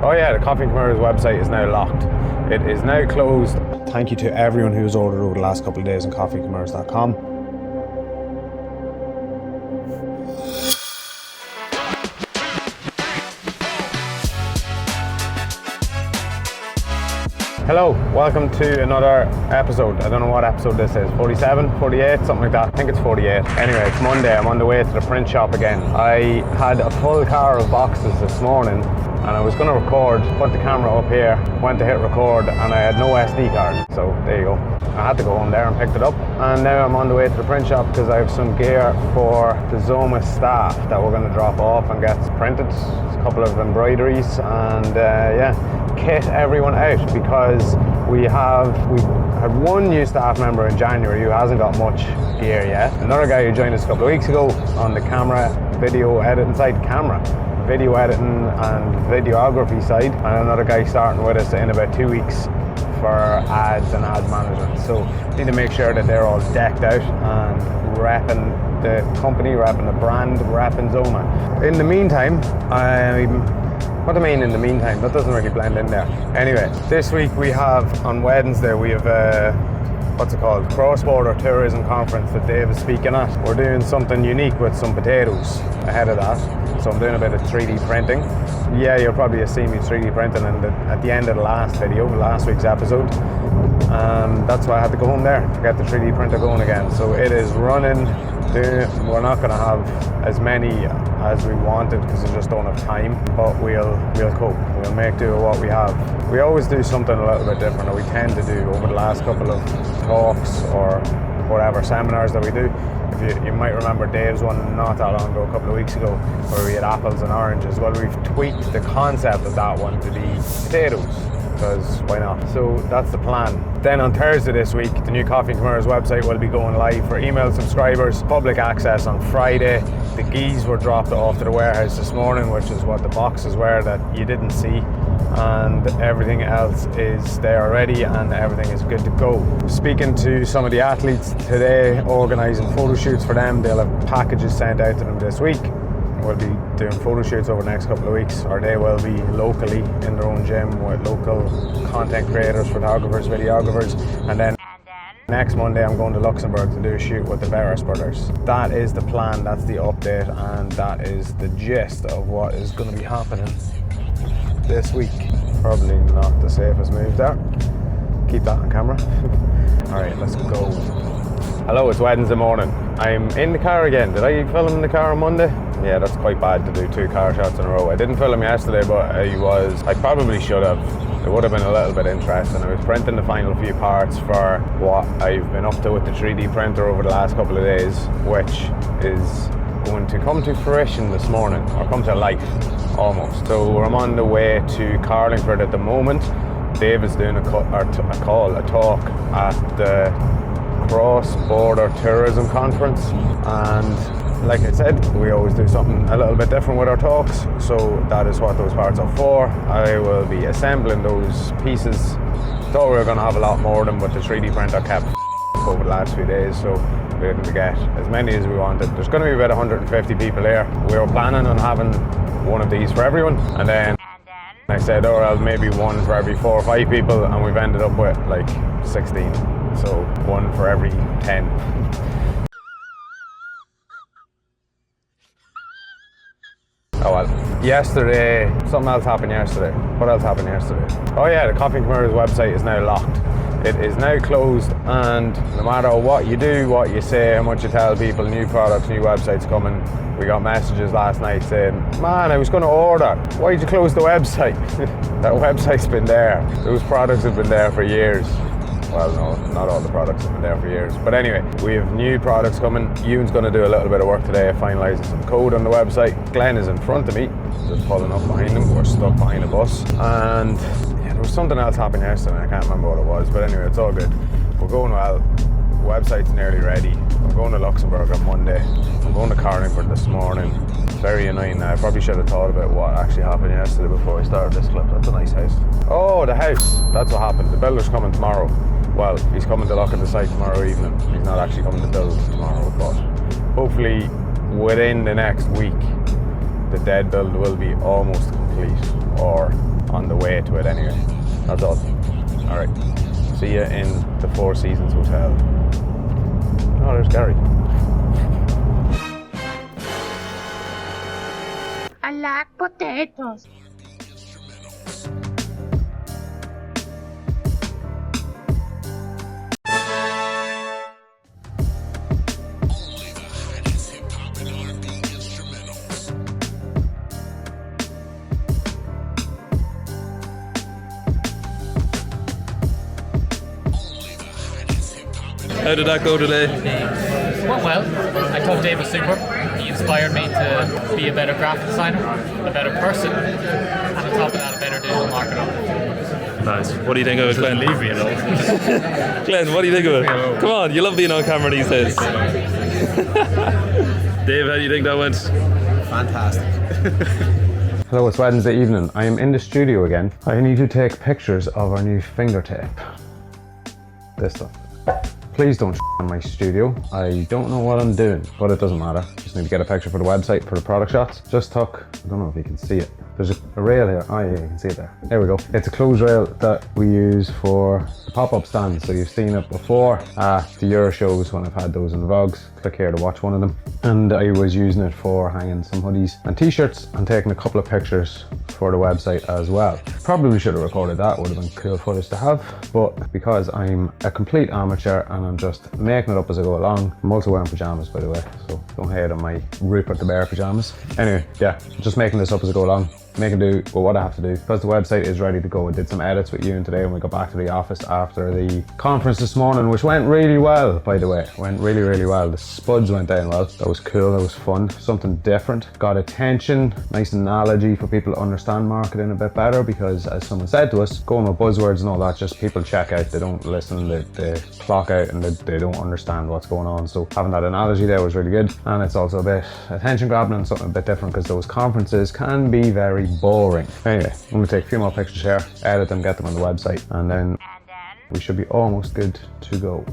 Oh yeah, the Coffee&Kimuras website is now locked. It is now closed. Thank you to everyone who's ordered over the last couple of days on Coffee&Kimuras.com. Hello, welcome to another episode. I don't know what episode this is, 47, 48, something like that. I think it's 48. Anyway, it's Monday, I'm on the way to the print shop again. I had a full car of boxes this morning and I was going to record, put the camera up here, went to hit record and I had no SD card. So there you go. I had to go home there and picked it up. And now I'm on the way to the print shop because I have some gear for the ZOMA staff that we're going to drop off and get printed. It's a couple of embroideries and kit everyone out because we had one new staff member in January who hasn't got much gear yet. Another guy who joined us a couple of weeks ago on the video editing and videography side, and another guy starting with us in about 2 weeks for ads and ad management. So need to make sure that they're all decked out and repping the company, repping the brand, repping ZOMA. In the meantime, what do I mean in the meantime? That doesn't really blend in there. Anyway, this week we have, on Wednesday, we have cross-border tourism conference that Dave is speaking at. We're doing something unique with some potatoes ahead of that. So I'm doing a bit of 3D printing. Yeah, you'll probably have seen me 3D printing at the end of the last week's episode. That's why I had to go home there to get the 3D printer going again. So it is running. We're not going to have as many as we wanted because we just don't have time, but we'll cope. We'll make do with what we have. We always do something a little bit different, or we tend to do over the last couple of talks or whatever seminars that we do. If you might remember Dave's one not that long ago, a couple of weeks ago, where we had apples and oranges. Well, we've tweaked the concept of that one to be potatoes, because why not? So that's the plan. Then on Thursday this week, the new Coffee&Kimuras website will be going live for email subscribers, public access on Friday. The geese were dropped off to the warehouse this morning, which is what the boxes were that you didn't see, and everything else is there already and everything is good to go. Speaking to some of the athletes today, organising photo shoots for them. They'll have packages sent out to them this week. We'll be doing photo shoots over the next couple of weeks, or they will be locally in their own gym with local content creators, photographers, videographers, and then next Monday I'm going to Luxembourg to do a shoot with the Veras brothers. That is the plan, that's the update, and that is the gist of what is going to be happening this week. Probably not the safest move there. Keep that on camera. Alright, let's go. Hello, it's Wednesday morning. I'm in the car again. Did I film in the car on Monday? Yeah, that's quite bad to do 2 car shots in a row. I didn't film yesterday, but I probably should have. It would have been a little bit interesting. I was printing the final few parts for what I've been up to with the 3D printer over the last couple of days, which is going to come to fruition this morning, or come to life, almost. So I'm on the way to Carlingford at the moment. Dave is doing a talk at the cross-border tourism conference, and like I said, we always do something a little bit different with our talks, so that is what those parts are for. I will be assembling those pieces. Thought we were going to have a lot more of them, but the 3D printer kept over the last few days, so we didn't get as many as we wanted. There's going to be about 150 people here. We were planning on having one of these for everyone, and then I said, well, maybe one for every 4 or 5 people, and we've ended up with like 16. So one for every 10. Oh well. Yesterday, something else happened yesterday. What else happened yesterday? Oh yeah, the Coffee&Kimuras website is now locked. It is now closed, and no matter what you do, what you say, how much you tell people, new products, new websites coming. We got messages last night saying, man, I was going to order. Why'd you close the website? That website's been there. Those products have been there for years. Well, no, not all the products have been there for years. But anyway, we have new products coming. Ewan's going to do a little bit of work today, finalising some code on the website. Glenn is in front of me, just pulling up behind him. We're stuck behind a bus. And yeah, there was something else happening yesterday. I can't remember what it was. But anyway, it's all good. We're going well. The website's nearly ready. I'm going to Luxembourg on Monday. I'm going to Carlingford this morning. It's very annoying now. I probably should have thought about what actually happened yesterday before I started this clip. That's a nice house. Oh, the house. That's what happened. The builder's coming tomorrow. Well, he's coming to look at the site tomorrow evening. He's not actually coming to build tomorrow, but hopefully within the next week, the dead build will be almost complete, or on relate to it anyway. That's all. All right. See you in the Four Seasons Hotel. Oh, there's Gary. I like potatoes. How did that go today? Went well. I thought Dave was super. He inspired me to be a better graphic designer, a better person, and on top of that, a better digital marketer. Nice. What do you think of it, Glenn? Leave me alone. Glenn, what do you think of it? Come on, you love being on camera these days. Dave, how do you think that went? Fantastic. Hello, it's Wednesday evening. I am in the studio again. I need to take pictures of our new finger tape. This stuff. Please don't on my studio. I don't know what I'm doing, but it doesn't matter. Just need to get a picture for the website for the product shots. Just took, I don't know if you can see it. There's a rail here. Oh yeah, you can see it there. There we go. It's a closed rail that we use for the pop-up stand. So you've seen it before at the Euro shows when I've had those in the vlogs. Click here to watch one of them. And I was using it for hanging some hoodies and t-shirts and taking a couple of pictures for the website as well. Probably should have recorded that, would have been cool footage to have, but because I'm a complete amateur and I'm just making it up as I go along. I'm also wearing pajamas, by the way, so don't hate on my Rupert the Bear pajamas. Anyway, yeah, just making this up as I go along. Make it do with what I have to do. Because the website is ready to go. I did some edits with Ewan today when we got back to the office after the conference this morning, which went really well, by the way. Went really, really well. The SPUDS went down well. That was cool, that was fun. Something different. Got attention. Nice analogy for people to understand marketing a bit better, because as someone said to us, going with buzzwords and all that, just people check out, they don't listen, they clock out and they don't understand what's going on. So having that analogy there was really good. And it's also a bit attention grabbing and something a bit different, because those conferences can be very boring. Anyway, I'm gonna take a few more pictures here, edit them, get them on the website, and then we should be almost good to go.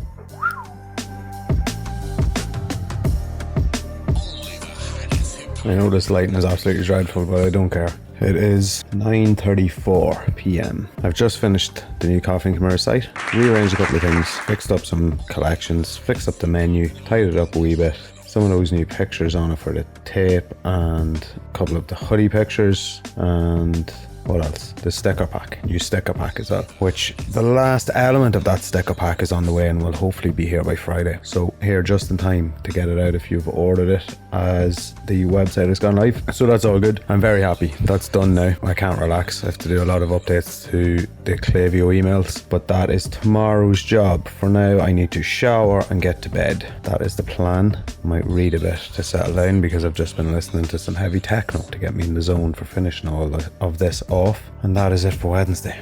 I know this lighting is absolutely dreadful, but I don't care. It is 9:34 p.m. I've just finished the new Coffee&Kimuras site, rearranged a couple of things, fixed up some collections, fixed up the menu, tidied it up a wee bit. Some of those new pictures on it for the tape, and a couple of the hoodie pictures, and what else? The sticker pack, new sticker pack as well, which the last element of that sticker pack is on the way and will hopefully be here by Friday. So here just in time to get it out if you've ordered it, as the website has gone live. So that's all good. I'm very happy. That's done now. I can't relax. I have to do a lot of updates to the klaviyo emails, but that is tomorrow's job. For now, I need to shower and get to bed. That is the plan. I might read a bit to settle down, because I've just been listening to some heavy techno to get me in the zone for finishing all of this off. And that is it for Wednesday.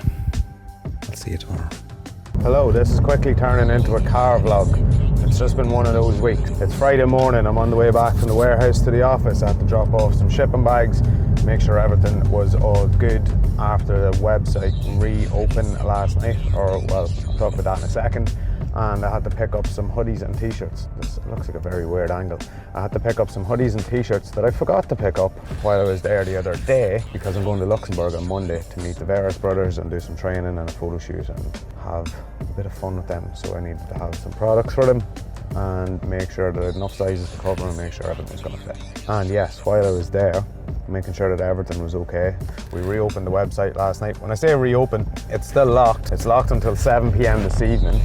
I'll see you tomorrow. Hello, this is quickly turning into a car vlog. It's just been one of those weeks. It's Friday morning, I'm on the way back from the warehouse to the office. I had to drop off some shipping bags, make sure everything was all good after the website reopened last night, or well, I'll talk about that in a second. And I had to pick up some hoodies and t-shirts. This looks like a very weird angle. I had to pick up some hoodies and t-shirts that I forgot to pick up while I was there the other day, because I'm going to Luxembourg on Monday to meet the Veras brothers and do some training and a photo shoot and have a bit of fun with them. So I needed to have some products for them and make sure that I had enough sizes to cover and make sure everything was going to fit. And yes, while I was there, making sure that everything was okay, we reopened the website last night. When I say reopen, it's still locked. It's locked until 7 p.m. this evening.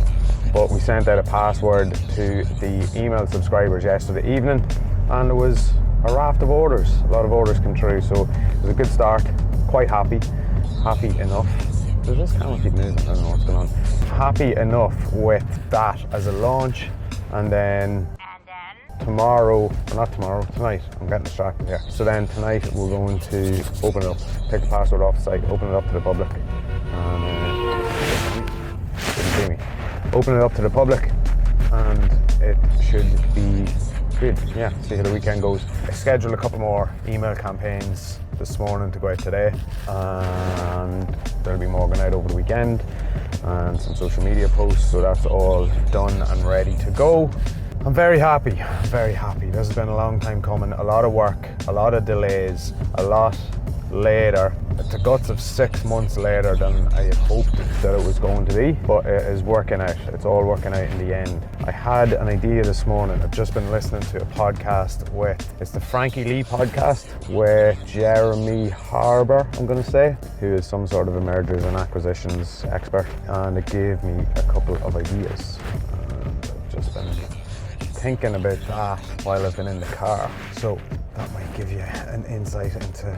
But we sent out a password to the email subscribers yesterday evening, and there was a raft of orders. A lot of orders came through, so it was a good start. Quite happy enough. Does this camera keep moving? I don't know what's going on. Happy enough with that as a launch, and then tomorrow, or not tomorrow, tonight, I'm getting distracted here. So then tonight we're going to open it up, take the password off the site, open it up to the public, and didn't see me. Open it up to the public, and it should be good. Yeah, see how the weekend goes. I scheduled a couple more email campaigns this morning to go out today, and there'll be more going out over the weekend, and some social media posts, so that's all done and ready to go. I'm very happy, very happy. This has been a long time coming, a lot of work, a lot of delays, a lot later the guts of 6 months later than I had hoped that it was going to be, but it is working out. It's all working out in the end. I had an idea this morning. I've just been listening to a podcast it's the Frankie Lee podcast with Jeremy Harbour, I'm going to say, who is some sort of a mergers and acquisitions expert, and it gave me a couple of ideas. And I've just been thinking about that while I've been in the car. So that might give you an insight into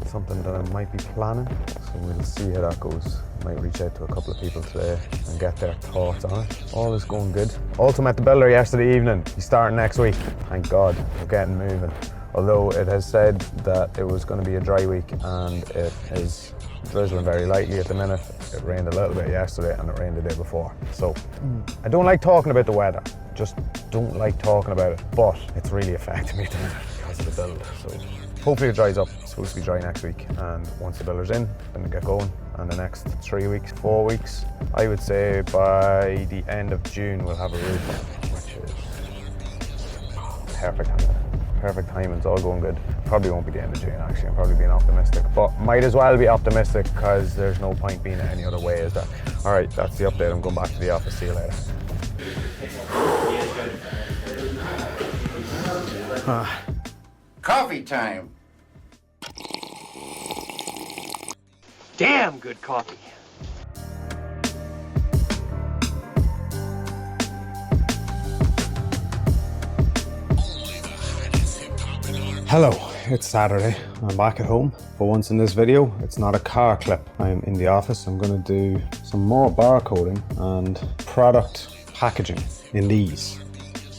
something that I might be planning. So we'll see how that goes. I might reach out to a couple of people today and get their thoughts on it. All is going good. Ultimate the Builder yesterday evening. He's starting next week. Thank God, we're getting moving. Although it has said that it was going to be a dry week, and it is drizzling very lightly at the minute. It rained a little bit yesterday and it rained the day before. So I don't like talking about the weather. Just don't like talking about it, but it's really affecting me at the minute because of the build. So hopefully it dries up. It's supposed to be dry next week, and once the builder's in, then we get going. And the next 3 weeks, 4 weeks, I would say by the end of June we'll have a roof, which is perfect timing. Perfect timing, it's all going good. Probably won't be the end of June actually, I'm probably being optimistic, but might as well be optimistic because there's no point being any other way, is there? All right, that's the update. I'm going back to the office. See you later. Coffee time. Damn good coffee. Hello, it's Saturday. I'm back at home. For once in this video, it's not a car clip. I'm in the office. I'm going to do some more barcoding and product packaging in these.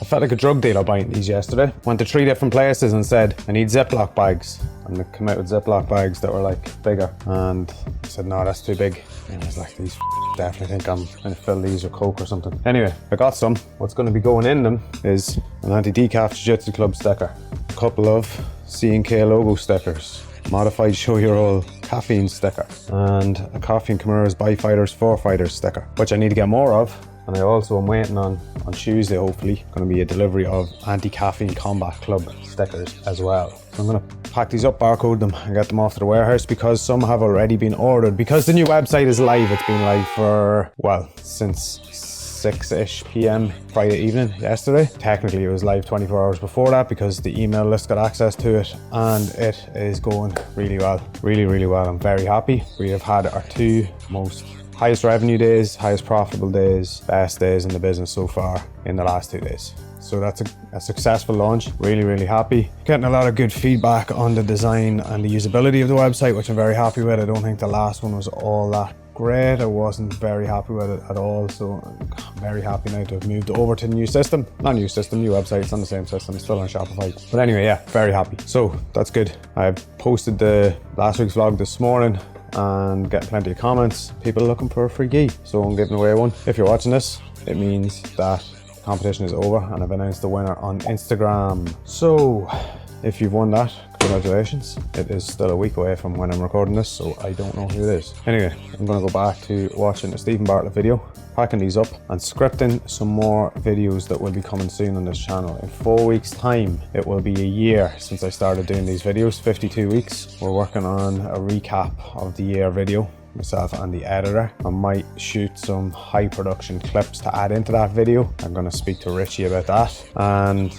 I felt like a drug dealer buying these yesterday. Went to 3 different places and said, I need Ziploc bags. And they came out with Ziploc bags that were like bigger. And I said, no, that's too big. And I was like, these definitely think I'm going to fill these with Coke or something. Anyway, I got some. What's going to be going in them is an anti-decaf jiu-jitsu club sticker, a couple of C&K logo stickers, modified show your all caffeine sticker, and a Coffee&Kimuras Buy Fighters for Fighters sticker, which I need to get more of. And I also am waiting on Tuesday, hopefully, going to be a delivery of anti-caffeine combat club stickers as well. So I'm going to pack these up, barcode them, and get them off to the warehouse because some have already been ordered. Because the new website is live, it's been live for, well, since 6-ish p.m. Friday evening yesterday. Technically it was live 24 hours before that because the email list got access to it, and it is going really well. Really well. I'm very happy. We have had our 2 most highest revenue days, highest profitable days, best days in the business so far in the last 2 days. So that's a successful launch. Really happy. Getting a lot of good feedback on the design and the usability of the website, which I'm very happy with. I don't think the last one was all that great. I wasn't very happy with it at all. So I'm very happy now to have moved over to the new system. Not new system, new website. It's on the same system. It's still on Shopify. But anyway, yeah, very happy. So that's good. I posted the last week's vlog this morning and getting plenty of comments. People looking for a free gi, so I'm giving away one. If you're watching this, it means that the competition is over and I've announced the winner on Instagram. So if you've won that, congratulations. It is still a week away from when I'm recording this, so I don't know who it is. Anyway, I'm gonna go back to watching a Stephen Bartlett video, packing these up and scripting some more videos that will be coming soon on this channel. In 4 weeks time, it will be a year since I started doing these videos, 52 weeks. We're working on a recap of the year video, myself and the editor. I might shoot some high production clips to add into that video. I'm going to speak to Richie about that, and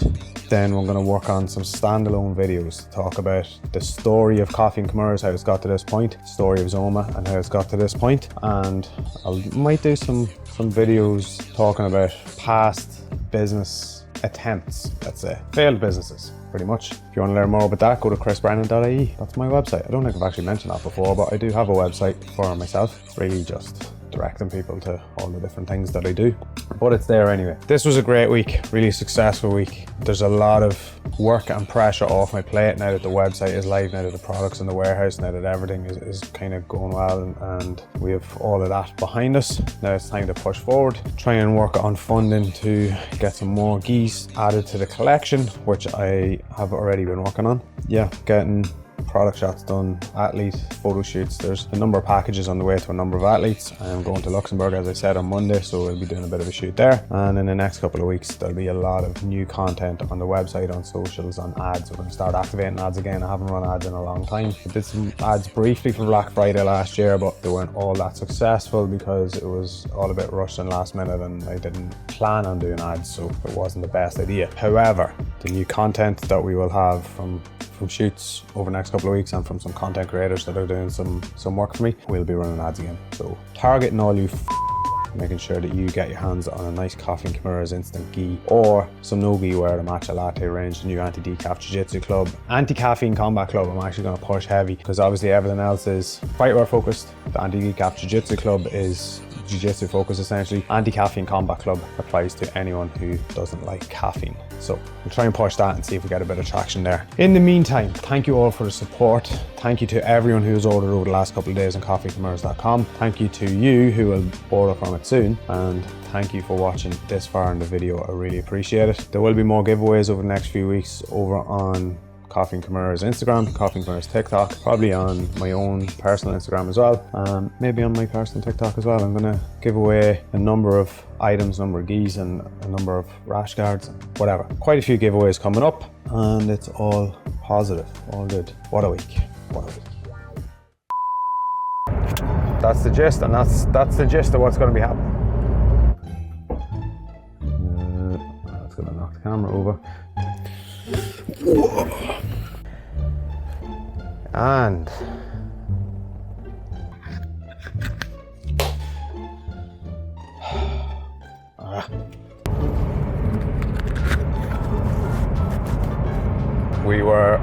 then we're going to work on some standalone videos to talk about the story of Coffee&Kimuras, how it's got to this point, story of ZOMA and how it's got to this point, and I might do some videos talking about past business attempts, let's say, failed businesses, pretty much. If you want to learn more about that, go to chrisbrennan.ie. That's my website. I don't think I've actually mentioned that before, but I do have a website for myself. It's really just directing people to all the different things that I do, but it's there anyway. This was a great week, really successful week. There's a lot of work and pressure off my plate now that the website is live, now that the product's in the warehouse, now that everything is kind of going well, and we have all of that behind us. Now it's time to push forward, try and work on funding to get some more geese added to the collection, which I have already been working on. Yeah, getting product shots done, athlete photo shoots. There's a number of packages on the way to a number of athletes. I'm going to Luxembourg, as I said, on Monday, so we'll be doing a bit of a shoot there. And in the next couple of weeks, there'll be a lot of new content on the website, on socials, on ads. We're going to start activating ads again. I haven't run ads in a long time. I did some ads briefly for Black Friday last year, but they weren't all that successful because it was all a bit rushed and last minute, and I didn't plan on doing ads, so it wasn't the best idea. However, the new content that we will have from shoots over the next couple of weeks and from some content creators that are doing some work for me, we'll be running ads again. So targeting all you making sure that you get your hands on a nice Coffee&Kimuras instant gi or some no gi wear to match a latte range, the new anti-decaf jiu-jitsu club, anti-caffeine combat club. I'm actually going to push heavy because obviously everything else is fightwear focused. The anti-decaf jiu-jitsu club is jiu-jitsu focus essentially. Anti-caffeine combat club applies to anyone who doesn't like caffeine. So we'll try and push that and see if we get a bit of traction there. In the meantime, thank you all for the support. Thank you to everyone who's ordered over the last couple of days on coffeekimuras.com. Thank you to you who will order from it soon. And thank you for watching this far in the video. I really appreciate it. There will be more giveaways over the next few weeks over on Coffee&Kimuras Instagram, Coffee&Kimuras TikTok, probably on my own personal Instagram as well, maybe on my personal TikTok as well. I'm going to give away a number of items, number of gis and a number of rash guards, whatever. Quite a few giveaways coming up, and it's all positive, all good. What a week, what a week. That's the gist, and that's the gist of what's going to be happening. That's going to knock the camera over. And we were